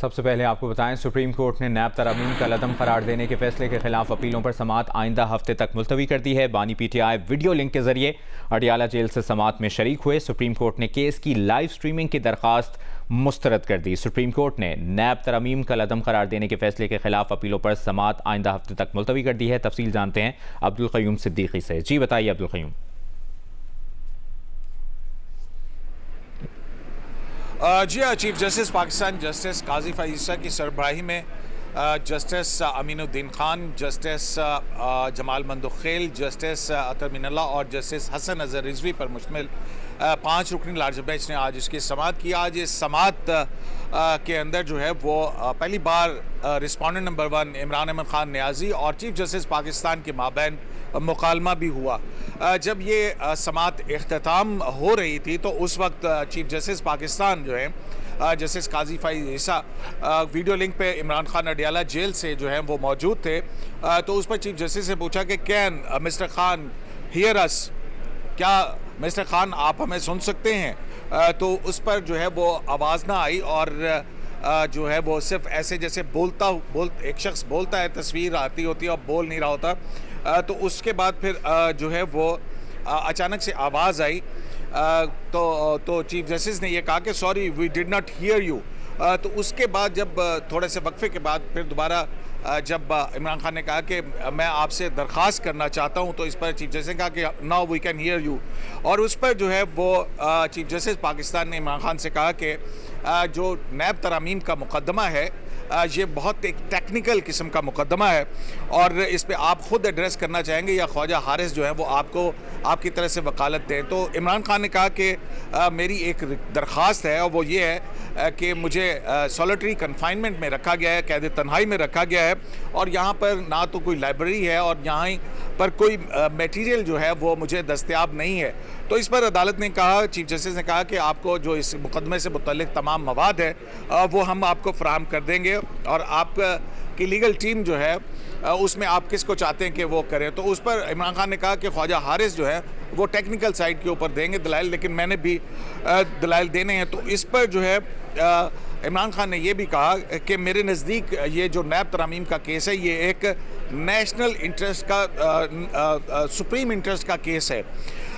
सबसे पहले आपको बताएं, सुप्रीम कोर्ट ने नैब तरमीम का लदम करार देने के फैसले के खिलाफ अपीलों पर समाअत आइंदा हफ्ते तक मुलतवी कर दी है। बानी पीटीआई वीडियो लिंक के जरिए अडियाला जेल से समाअत में शरीक हुए। सुप्रीम कोर्ट ने केस की लाइव स्ट्रीमिंग की दरखास्त मुस्तरद कर दी। सुप्रीम कोर्ट ने नैब तरमीम का लदम करार देने के फैसले के खिलाफ अपीलों पर समाअत आइंदा हफ्ते तक मुलतवी कर दी है। तफसील जानते हैं अब्दुल क़य्यूम सिद्दीकी से। जी बताइए अब्दुल क़य्यूम। जी हाँ, chief justice Pakistan justice Qazi Faez Isa की सरबराही में justice Aminuddin Khan, justice Jamal Mandokhel, justice Athar Minallah और जस्टिस हसन अज़हर रिजवी पर मुश्तमिल 5 रुकनी लार्ज बेंच ने आज इसकी समाअत की। आज इस समाअत के अंदर जो है वो पहली बार रिस्पॉन्डेंट नंबर 1 इमरान अहमद खान नियाजी और चीफ जस्टिस पाकिस्तान के माबैन मुकालमा भी हुआ। जब ये समाअत इख्तिताम हो रही थी तो उस वक्त चीफ जस्टिस पाकिस्तान जो है जस्टिस काजी फ़ाइज़ ईसा वीडियो लिंक पे इमरान खान अडियाला जेल से जो है वो मौजूद थे। तो उस पर चीफ जस्टिस से पूछा कि कैन मिस्टर खान हियर अस, क्या मिस्टर खान आप हमें सुन सकते हैं? तो उस पर जो है वो आवाज़ ना आई और जो है वो सिर्फ ऐसे जैसे एक शख्स बोलता है, तस्वीर आती होती है और बोल नहीं रहा होता। तो उसके बाद फिर जो है वो अचानक से आवाज़ आई। तो चीफ जस्टिस ने यह कहा कि sorry we did not hear you. तो उसके बाद जब थोड़े से वक्फे के बाद फिर दोबारा जब इमरान खान ने कहा कि मैं आपसे दरख्वास्त करना चाहता हूं, तो इस पर चीफ जस्टिस ने कहा कि now we can hear you. और उस पर जो है वो चीफ जस्टिस पाकिस्तान ने इमरान खान से कहा कि जो नैब तरामीम का मुकदमा है ये बहुत एक टेक्निकल किस्म का मुकदमा है और इस पे आप ख़ुद एड्रेस करना चाहेंगे या ख्वाजा हारिस जो है वो आपको आपकी तरह से वकालत दें। तो इमरान खान ने कहा कि मेरी एक दरख्वास्त है और वो ये है कि मुझे सॉलिटरी कन्फाइनमेंट में रखा गया है, कैद तन्हाई में रखा गया है और यहाँ पर ना तो कोई लाइब्रेरी है और यहाँ पर कोई मटेरियल जो है वो मुझे दस्तयाब नहीं है। तो इस पर अदालत ने कहा, चीफ जस्टिस ने कहा कि आपको जो इस मुकदमे से मुतल्लिक तमाम मवाद है वो हम आपको फराहम कर देंगे और आपकी लीगल टीम जो है उसमें आप किसको चाहते हैं कि वो करें। तो उस पर इमरान खान ने कहा कि ख्वाजा हारिस जो है वो टेक्निकल साइड के ऊपर देंगे दलाइल, लेकिन मैंने भी दलाइल देने हैं। तो इस पर जो है इमरान खान ने यह भी कहा कि मेरे नज़दीक ये जो नैब तरामीम का केस है ये एक नेशनल इंटरेस्ट का सुप्रीम इंटरेस्ट का केस है।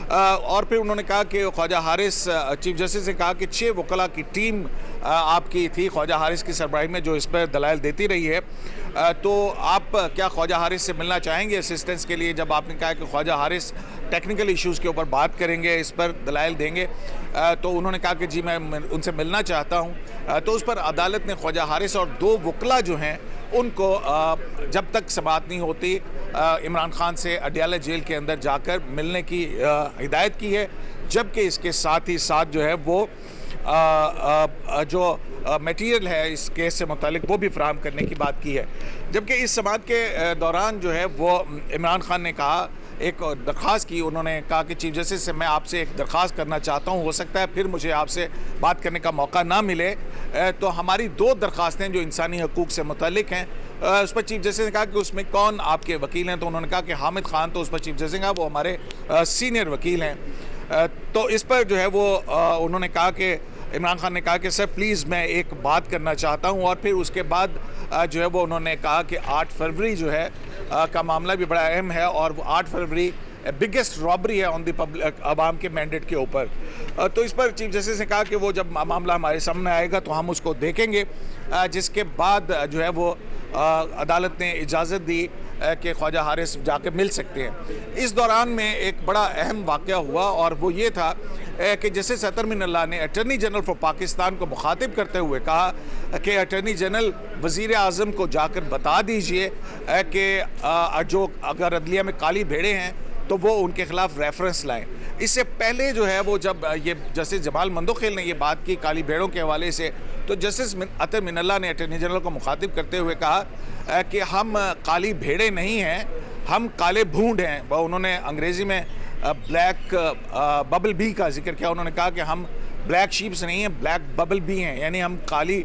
और फिर उन्होंने कहा कि ख्वाजा हारिस, चीफ जस्टिस ने कहा कि 6 वकला की टीम आपकी थी ख्वाजा हारिस की सरबराही में जो इस पर दलाइल देती रही है। तो आप क्या ख्वाजा हारिस से मिलना चाहेंगे असिस्टेंस के लिए? जब आपने कहा कि ख्वाजा हारिस टेक्निकल इश्यूज़ के ऊपर बात करेंगे, इस पर दलाइल देंगे, तो उन्होंने कहा कि जी मैं उनसे मिलना चाहता हूँ। तो उस पर अदालत ने ख्वाजा हारिस और 2 वकला जो हैं उनको जब तक समाअत नहीं होती इमरान खान से अडियाला जेल के अंदर जाकर मिलने की हिदायत की है, जबकि इसके साथ ही साथ जो है वो जो मटेरियल है इस केस से मुतालिक वो भी फराहम करने की बात की है। जबकि इस समाअत के दौरान जो है वो इमरान खान ने कहा, एक दरख्वास्त की, उन्होंने कहा कि चीफ जस्टिस से मैं आपसे एक दरख्वास्त करना चाहता हूं, हो सकता है फिर मुझे आपसे बात करने का मौका ना मिले। तो हमारी 2 दरख्वास्तें जो इंसानी हकूक़ से मुतल्लिक हैं, उस पर चीफ जस्टिस ने कहा कि उसमें कौन आपके वकील हैं? तो उन्होंने कहा कि हामिद खान। तो उस पर चीफ जस्टिस ने कहा वो हमारे सीनियर वकील हैं। तो इस पर जो है वो उन्होंने कहा कि इमरान खान ने कहा कि सर प्लीज़ मैं एक बात करना चाहता हूं। और फिर उसके बाद जो है वो उन्होंने कहा कि 8 फरवरी जो है का मामला भी बड़ा अहम है और वो 8 फरवरी बिगेस्ट रॉबरी है ऑन द पब्लिक, आवाम के मैंडेट के ऊपर। तो इस पर चीफ जस्टिस ने कहा कि वो जब मामला हमारे सामने आएगा तो हम उसको देखेंगे, जिसके बाद जो है वो अदालत ने इजाज़त दी कि ख्वाजा हारिस जाके मिल सकते हैं। इस दौरान में एक बड़ा अहम वाक़या हुआ और वो ये था कि जस्टिस अतर मिनल्ला ने अटर्नी जनरल फॉर पाकिस्तान को मुखातिब करते हुए कहा कि अटर्नी जनरल वज़ीर आज़म को जाकर बता दीजिए कि जो अगर अदलिया में काली भेड़ें हैं तो वो उनके ख़िलाफ़ रेफरेंस लाएं। इससे पहले जो है वो जब ये जस्टिस जमाल मंदोखेल ने ये बात की काली भेड़ों के हवाले से, तो जस्टिस अतर मिनल्ला ने अटर्नी जनरल को मुखातिब करते हुए कहा कि हम काली भेड़ें नहीं हैं, हम काले भूंड हैं। वह उन्होंने अंग्रेज़ी में ब्लैक बबल बी का जिक्र किया। उन्होंने कहा कि हम ब्लैक शीप्स नहीं हैं, ब्लैक बबल बी हैं, यानी हम काली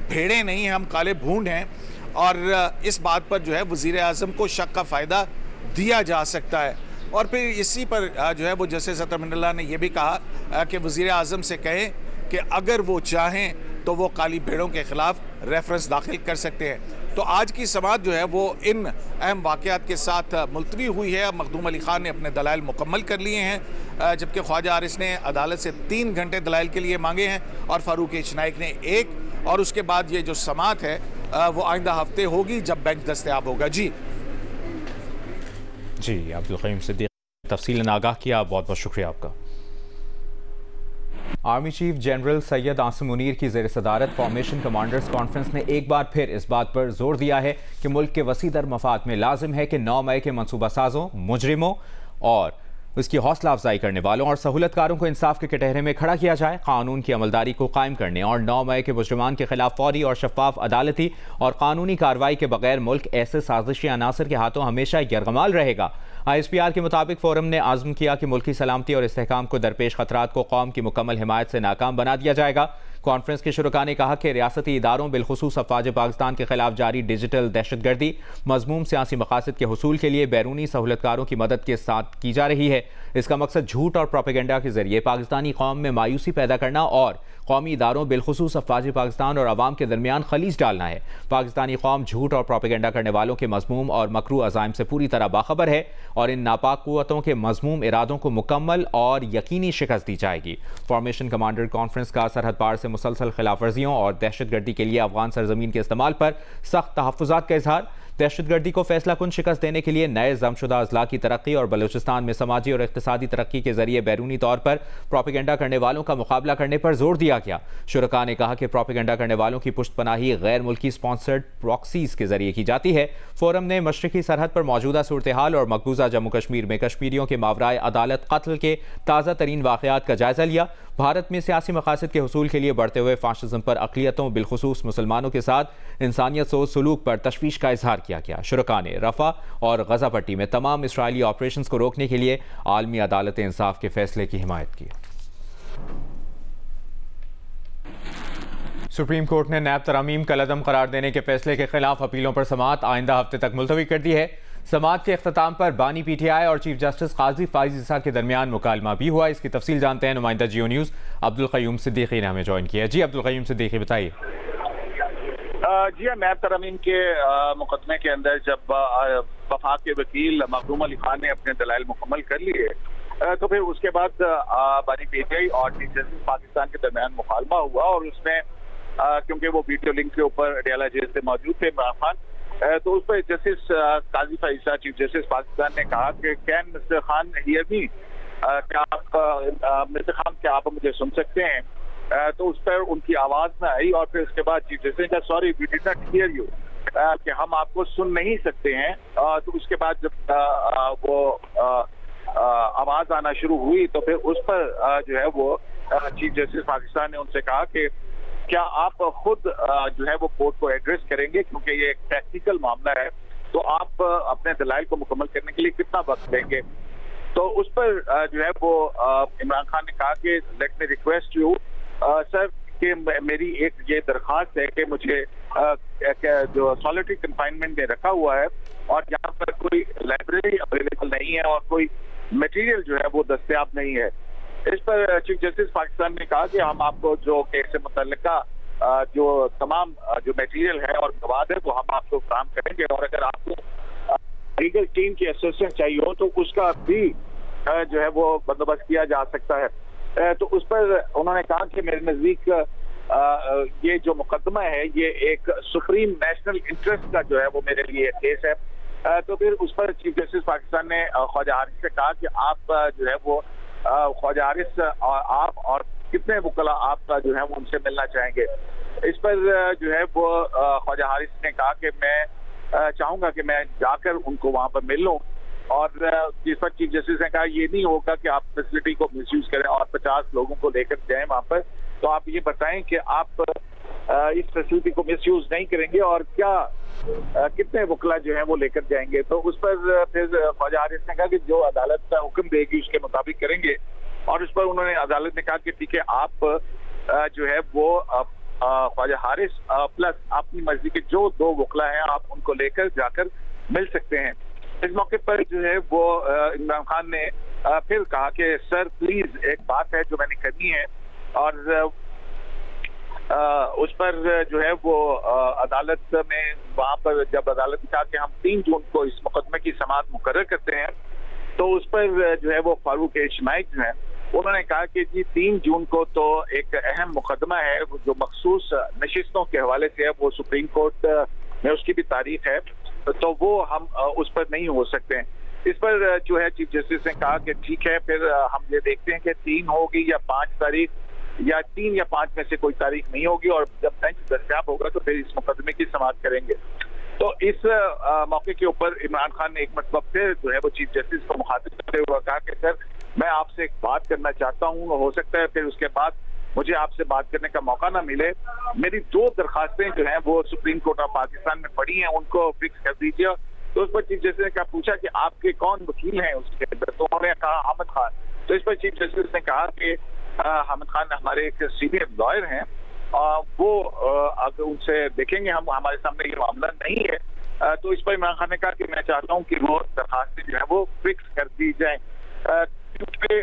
भेड़ें नहीं हैं, हम काले भूंड हैं। और इस बात पर जो है वज़ीर आज़म को शक का फ़ायदा दिया जा सकता है। और फिर इसी पर जो है वो जस्टिस अतर मिनल्ला ने यह भी कहा कि वज़ीर आज़म से कहें कि अगर वो चाहें तो वो काली भेड़ों के खिलाफ रेफरेंस दाखिल कर सकते हैं। तो आज की समाअत जो है वो इन अहम वाक़यात के साथ मुलतवी हुई है। मखदूम अली खान ने अपने दलाइल मुकम्मल कर लिए हैं, जबकि ख्वाजा हारिस ने अदालत से 3 घंटे दलाइल के लिए मांगे हैं और फारूक एच नाइक ने 1। और उसके बाद ये जो समाअत है वो आइंदा हफ्ते होगी जब बेंच दस्तयाब होगा। जी अब्दुल क़य्यूम सिद्दीकी तफसीलन आगाह किया, बहुत बहुत शुक्रिया आपका। Army chief general Syed Asim Munir की ज़ेर सदारत फॉर्मेशन कमांडर्स कॉन्फ्रेंस ने एक बार फिर इस बात पर जोर दिया है कि मुल्क के वसीदर मफाद में लाजिम है कि 9 मई के मनसूबा साजों, मुजरिमों और उसकी हौसला अफजाई करने वालों और सहूलतकारों को इंसाफ के कटहरे में खड़ा किया जाए। कानून की अमलदारी को कायम करने और 9 मई के मुजरिमान के खिलाफ फौरी और शफाफ अदालती और कानूनी कार्रवाई के बगैर मुल्क ऐसे साजिशी अनासर के हाथों हमेशा यरगमाल रहेगा। ISPR के मुताबिक फोरम ने आज़म किया कि मुल्की सलामती और इस्तेहकाम को दरपेश खतरात को कौम की मुकम्मल हिमायत से नाकाम बना दिया जाएगा। कॉन्फ्रेंस के शुरुका ने कहा कि रियासती इदारों बिलखुसूस अफवाज पाकिस्तान के खिलाफ जारी डिजिटल दहशतगर्दी मज़मूम सियासी मकासद के हुसूल के लिए बैरूनी सहूलतकारों की मदद के साथ की जा रही है। इसका मकसद झूठ और प्रोपेगेंडा के जरिए पाकिस्तानी कौम में मायूसी पैदा करना और कौमी इदारों बिलखुसूस अफवाज पाकिस्तान और अवाम के दरमियान खलीज डालना है। पाकिस्तानी कौम झूठ और प्रोपेगेंडा करने वालों के मज़मूम और मकरू अज़ाइम से पूरी तरह बाखबर है और इन नापाक कुव्वतों के मज़मूम इरादों को मुकम्मल और यकीनी शिकस्त दी जाएगी। फॉर्मेशन कमांडर कॉन्फ्रेंस का सरहद पार से मुसलसल खिलाफ वर्जियों और दहशतगर्दी के लिए अफगान सरजमीन के इस्तेमाल पर सख्त तहफ़्फ़ुज़ात का इजहार, दहशतगर्दी को फैसला कुन शिकस्त देने के लिए नए जमशुदा अजला की तरक्की और बलूचिस्तान में समाजी और इक़्तिसादी तरक्की के जरिए बैरूनी तौर पर प्रोपेगेंडा करने वालों का मुकाबला करने पर जोर दिया गया। शुरका ने कहा कि प्रोपेगेंडा करने वालों की पुष्टपनाही गैर मुल्की स्पॉन्सर्ड प्रॉक्सीज के जरिए की जाती है। फोरम ने मशरकी सरहद पर मौजूदा सूरत हाल और मकबूजा जम्मू कश्मीर में कश्मीरियों के मावराए अदालत कत्ल के ताज़ा तरीन वाक़यात का जायजा लिया। भारत में सियासी मकासद के हुसूल के लिए बढ़ते हुए फाशिज्म पर अक़लियतों बिलखुसूस मुसलमानों के साथ इंसानियत सोच सलूक पर तशवीश का इजहार किया गया। शुरका ने रफ़ा और गज़ा पट्टी में तमाम इसराइली ऑपरेशन को रोकने के लिए आलमी अदालत इंसाफ के फैसले की हिमायत की। सुप्रीम कोर्ट ने नैब तरामीम कलअदम करार देने के फैसले के खिलाफ अपीलों पर समाअत आइंदा हफ्ते तक मुलतवी कर दी है। समाअत के अख्ताम पर बानी PTI और चीफ जस्टिस काजी फाइज ईसा के दरमियान मुकालमा भी हुआ। इसकी तफसील जानते हैं नुमाइंदा जियो न्यूज़ अब्दुल क़य्यूम सिद्दीकी ने हमें ज्वाइन किया। जी अब्दुल क़य्यूम सिद्दीकी बताइए। जी हाँ, नैब तरमीम के मुकदमे के अंदर जब वफाक के वकील मखदूम अली खान ने अपने दलाइल मुकम्मल कर लिए तो फिर उसके बाद बानी PTI और चीफ जस्टिस पाकिस्तान के दरमियान मुकालमा हुआ और उसमें क्योंकि वो वीडियो लिंक के ऊपर अडियाला जेल से मौजूद थे इमरान खान, तो उस पर जस्टिस काजी फाइज ईसा चीफ जस्टिस पाकिस्तान ने कहा कि can mister Khan hear me, क्या आप मिस्टर खान क्या आप मुझे सुन सकते हैं? तो उस पर उनकी आवाज ना आई और फिर उसके बाद चीफ जस्टिस ने कहा sorry we did not hear you, कि हम आपको सुन नहीं सकते हैं। तो उसके बाद जब वो आवाज आना शुरू हुई तो फिर उस पर जो है वो चीफ जस्टिस पाकिस्तान ने उनसे कहा कि क्या आप खुद जो है वो कोर्ट को एड्रेस करेंगे, क्योंकि ये एक टेक्निकल मामला है, तो आप अपने दलाइल को मुकम्मल करने के लिए कितना वक्त देंगे? तो उस पर जो है वो इमरान खान ने कहा कि let me request you sir कि मेरी एक ये दरख्वास्त है कि मुझे जो सॉलिटरी कन्फाइनमेंट में रखा हुआ है और यहाँ पर कोई लाइब्रेरी अवेलेबल नहीं है और कोई मटेरियल जो है वो दस्तयाब नहीं है। इस पर चीफ जस्टिस पाकिस्तान ने कहा कि हम आपको जो केस से मुतल्लिका जो तमाम जो मटेरियल है और मवाद है वो हम आपको काम करेंगे और अगर आपको लीगल टीम की असिस्टेंस चाहिए हो तो उसका भी जो है वो बंदोबस्त किया जा सकता है। तो उस पर उन्होंने कहा कि मेरे नजदीक ये जो मुकदमा है ये एक सुप्रीम नेशनल इंटरेस्ट का जो है वो मेरे लिए केस है। तो फिर उस पर चीफ जस्टिस पाकिस्तान ने ख्वाजा हारिस से कहा कि आप जो है वो ख्वाजा हारिस आप और कितने वकला आप जो है वो उनसे मिलना चाहेंगे। इस पर जो है वो ख्वाजा हारिस ने कहा कि मैं चाहूंगा कि मैं जाकर उनको वहां पर मिल लूं और जिस पर चीफ जस्टिस ने कहा ये नहीं होगा कि आप फैसिलिटी को मिसयूज करें और 50 लोगों को लेकर जाएं वहां पर, तो आप ये बताएं कि आप इस फैसिलिटी को मिसयूज नहीं करेंगे और क्या कितने वकला जो है वो लेकर जाएंगे। तो उस पर फिर ख्वाजा हारिस ने कहा कि जो अदालत का हुक्म देगी उसके मुताबिक करेंगे और उस पर उन्होंने अदालत ने कहा कि ठीक है आप जो है वो ख्वाजा हारिस प्लस अपनी मर्जी के जो 2 वकला हैं आप उनको लेकर जाकर मिल सकते हैं। इस मौके पर जो है वो इमरान खान ने फिर कहा कि सर प्लीज एक बात है जो मैंने करनी है और उस पर जो है वो अदालत में वहां पर जब अदालत ने कहा कि हम 3 जून को इस मुकदमे की समाअत मुकर्रर करते हैं, तो उस पर जो है वो फारूक इज्तिमाई जो है उन्होंने कहा कि जी 3 जून को तो एक अहम मुकदमा है जो मखसूस नशिस्तों के हवाले से है, वो सुप्रीम कोर्ट में उसकी भी तारीख है, तो वो हम उस पर नहीं हो सकते हैं। इस पर जो है चीफ जस्टिस ने कहा कि ठीक है, फिर हम ये देखते हैं कि 3 होगी या 5 तारीख, या 3 या 5 में से कोई तारीख नहीं होगी, और जब बेंच दस्तयाब होगा तो फिर इस मुकदमे की समाअत करेंगे। तो इस मौके के ऊपर इमरान खान ने एक मरतबा फिर जो है वो चीफ जस्टिस को मुखातिब करते हुए कहा कि सर मैं आपसे एक बात करना चाहता हूँ, हो सकता है फिर उसके बाद मुझे आपसे बात करने का मौका ना मिले। मेरी 2 दरखास्तें जो हैं वो सुप्रीम कोर्ट ऑफ पाकिस्तान में पड़ी हैं, उनको फिक्स कर दीजिए। तो उस पर चीफ जस्टिस ने कहा, पूछा कि आपके कौन वकील हैं उसके अंदर, तो उन्होंने कहा हामिद खान। तो इस पर चीफ जस्टिस ने कहा कि हामिद खान हमारे एक सीनियर लॉयर हैं, वो अगर उनसे देखेंगे हम, हमारे सामने ये मामला नहीं है। तो इस पर इमरान खान ने कहा कि मैं चाहता हूँ कि वो दरखास्तें जो है वो फिक्स कर दी जाए, क्योंकि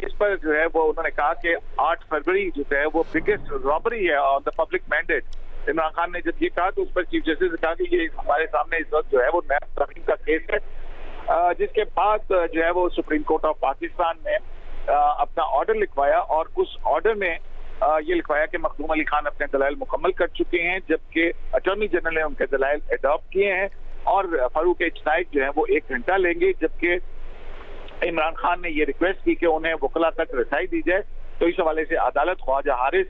इस पर जो है वो उन्होंने कहा कि 8 फरवरी जो है वो बिगेस्ट रॉबरी है on the public mandate. Imran Khan ने जब ये कहा तो उस पर चीफ जस्टिस ने कहा कि ये हमारे सामने इस वक्त जो है वो नैब तमीम का केस है, जिसके बाद जो है वो सुप्रीम कोर्ट ऑफ पाकिस्तान ने अपना ऑर्डर लिखवाया, और उस ऑर्डर में ये लिखवाया कि मखदूम अली खान अपने दलाइल मुकम्मल कर चुके हैं, जबकि अटॉर्नी जनरल ने उनके दलाइल एडॉप्ट किए हैं, और फारूक इज्तिमाई जो है वो 1 घंटा लेंगे, जबकि इमरान खान ने ये रिक्वेस्ट की कि उन्हें वकला तक रसाई दी जाए। तो इस हवाले से अदालत ख्वाजा हारिस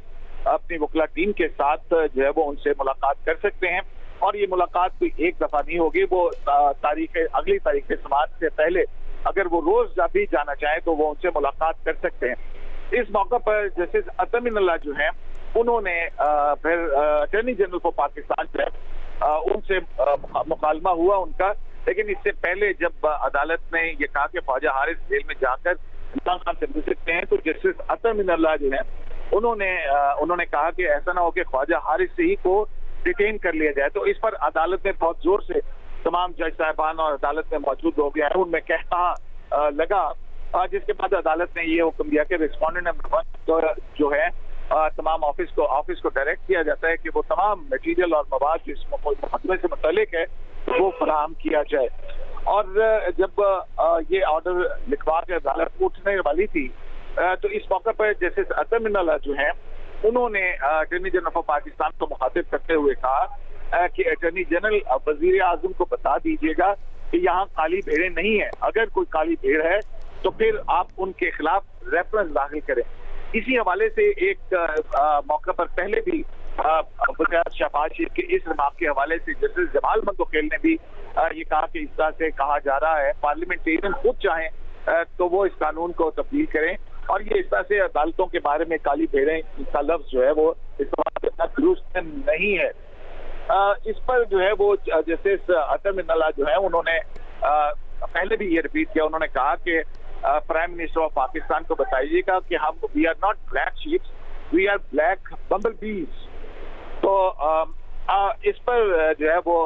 अपनी वकला टीम के साथ जो है वो उनसे मुलाकात कर सकते हैं, और ये मुलाकात कोई एक दफा नहीं होगी, वो अगली तारीख समाअत से पहले अगर वो रोज भी जाना चाहे तो वो उनसे मुलाकात कर सकते हैं। इस मौके पर जस्टिस अतर मिनल्लाह जो है उन्होंने फिर अटॉर्नी जनरल फॉर पाकिस्तान जो है उनसे मुकालमा हुआ उनका, लेकिन इससे पहले जब अदालत ने ये कहा कि ख्वाजा हारिस जेल में जाकर इमरान खान से मिल सकते हैं, तो जस्टिस अतर मिनल्लाह जो है उन्होंने कहा कि ऐसा ना हो कि ख्वाजा हारिस से ही को डिटेन कर लिया जाए। तो इस पर अदालत ने बहुत जोर से तमाम जज साहिबान और अदालत में मौजूद हो गया है उनमें कहना लगा, जिसके बाद अदालत ने ये हुक्म दिया कि रिस्पोंडेंट नंबर 1 तो जो है तमाम ऑफिस को डायरेक्ट किया जाता है कि वो तमाम मटीरियल और मवाद जो इस मुकदमे से मुतालिक है वो फराहम किया जाए। और जब ये ऑर्डर लिखवा के अदालत उठने वाली थी, तो इस मौके पर जस्टिस अतर मिनल्लाह जो है उन्होंने अटॉर्नी जनरल ऑफ पाकिस्तान को मुखातिब करते हुए कहा कि अटॉर्नी जनरल वजीर आजम को बता दीजिएगा कि यहाँ काली भेड़ें नहीं है, अगर कोई काली भेड़ है तो फिर आप उनके खिलाफ रेफरेंस दाखिल करें। इसी हवाले से एक मौके पर पहले भी शहबाज शरीफ के इस रिमार्क के हवाले से जस्टिस जमाल मंदोखेल ने भी ये कहा कि इस तरह से कहा जा रहा है, पार्लियामेंटेरियन खुद चाहें तो वो इस कानून को तब्दील करें, और ये इस तरह से अदालतों के बारे में काली भेड़ें का लफ्ज जो है वो इस्तेमाल करना दुरुस्त नहीं है। इस पर जो है वो जस्टिस अतर मिनल्लाह जो है उन्होंने पहले भी ये रिपीट किया, उन्होंने कहा कि प्राइम मिनिस्टर ऑफ पाकिस्तान को बताइएगा कि हम we are not black sheeps, we are black bumblebees. तो इस पर जो है वो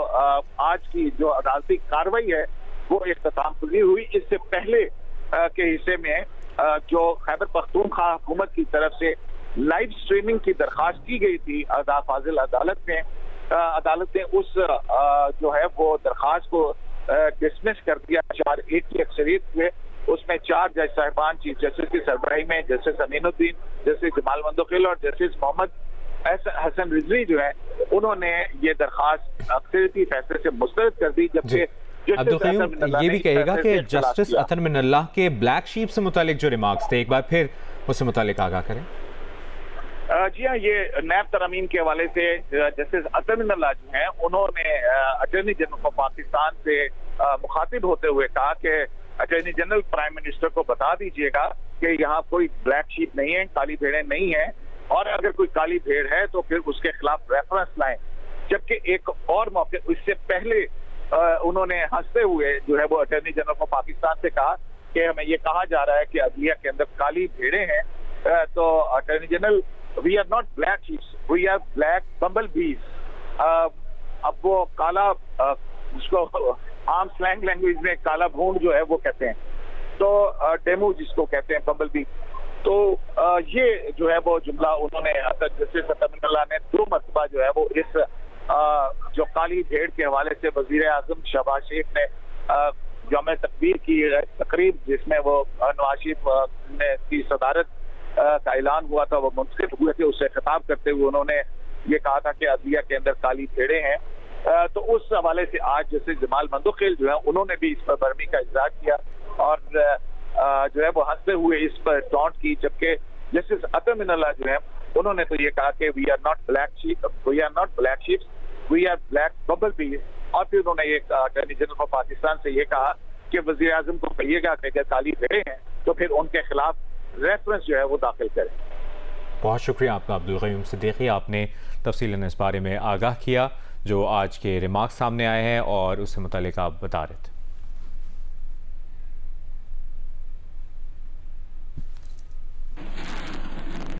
आज की जो अदालती कार्रवाई है वो इख्तिताम पजीर हुई। इससे पहले के हिस्से में जो खैबर पख्तूनख्वा हुकूमत की तरफ से लाइव स्ट्रीमिंग की दरखास्त की गई थी फाजिल अदालत ने उस जो है वो दरखास्त को डिसमिस कर दिया 4-1 की अक्सरियत से। उसमें 4 जज साहिबान चीफ जस्टिस की सरबराही में जस्टिस अमीनुद्दीन, जस्टिस जमाल मंदोखेल और जस्टिस मोहम्मद हसन रिजवी जो है उन्होंने ये दरखास्त अक्सरियती फैसले से मुस्तरद कर दी, जबकि अब्दुल क़य्यूम ये भी कहेगा कि जस्टिस अतर मिनल्लाह के ब्लैक शीप से मुतालिक जो रिमार्क्स थे एक बार फिर उससे मुतालिक आगाह करें। जी हाँ, ये नैब तरमीम के हवाले से जस्टिस अतर मिनल्लाह जो है उन्होंने अटॉर्नी जनरल ऑफ पाकिस्तान से मुखातिब होते हुए कहा कि अटॉर्नी जनरल प्राइम मिनिस्टर को बता दीजिएगा कि यहाँ कोई ब्लैक शीप नहीं है, काली भेड़ें नहीं है, और अगर कोई काली भेड़ है तो फिर उसके खिलाफ रेफरेंस लाएं। जबकि एक और मौके इससे पहले उन्होंने हंसते हुए जो है वो अटॉर्नी जनरल ऑफ पाकिस्तान से कहा कि हमें ये कहा जा रहा है कि अदलिया के अंदर काली भेड़ें हैं, तो attorney general we are not black sheeps, we are black bumblebees. अब वो काला उसको आम स्लैंग लैंग्वेज में काला भूंड जो है वो कहते हैं, तो डेमू जिसको कहते हैं बम्बल बी। तो ये जो है वो जुमला उन्होंने जस्टिस अतमिनुल्लाह ने 2 मरतबा जो है वो इस जो काली भेड़ के हवाले से वजीर आजम शहबाज शरीफ ने यौम तकबीर की तकरीब जिसमें वो नवाज शरीफ ने की सदारत का ऐलान हुआ था, वो मुंतखब हुए थे, उससे खिताब करते हुए उन्होंने ये कहा था कि अदलिया के अंदर काली भेड़ें हैं। तो उस हवाले से आज जैसे जमाल मंदोखेल जो है उन्होंने भी इस पर बर्मी का इजहार किया और जो है वो हंसते हुए इस पर टॉन्ट की, जबकि जस्टिस अतमिनुल्लाह जो है उन्होंने तो ये कहा कि we are not black sheeps, we are black bubble bees. और फिर उन्होंने ये अटॉर्नी जनरल ऑफ पाकिस्तान से ये कहा कि वजीर आजम को कहिएगा कि अगर काली भेड़ें हैं तो फिर उनके खिलाफ रेफरेंस जो है वो दाखिल करें। बहुत शुक्रिया आपका अब्दुल क़य्यूम सिद्दीकी, आपने तफसीलन इस बारे में आगाह किया जो आज के रिमार्क्स सामने आए हैं और उससे मुतालिक आप बता रहे थे।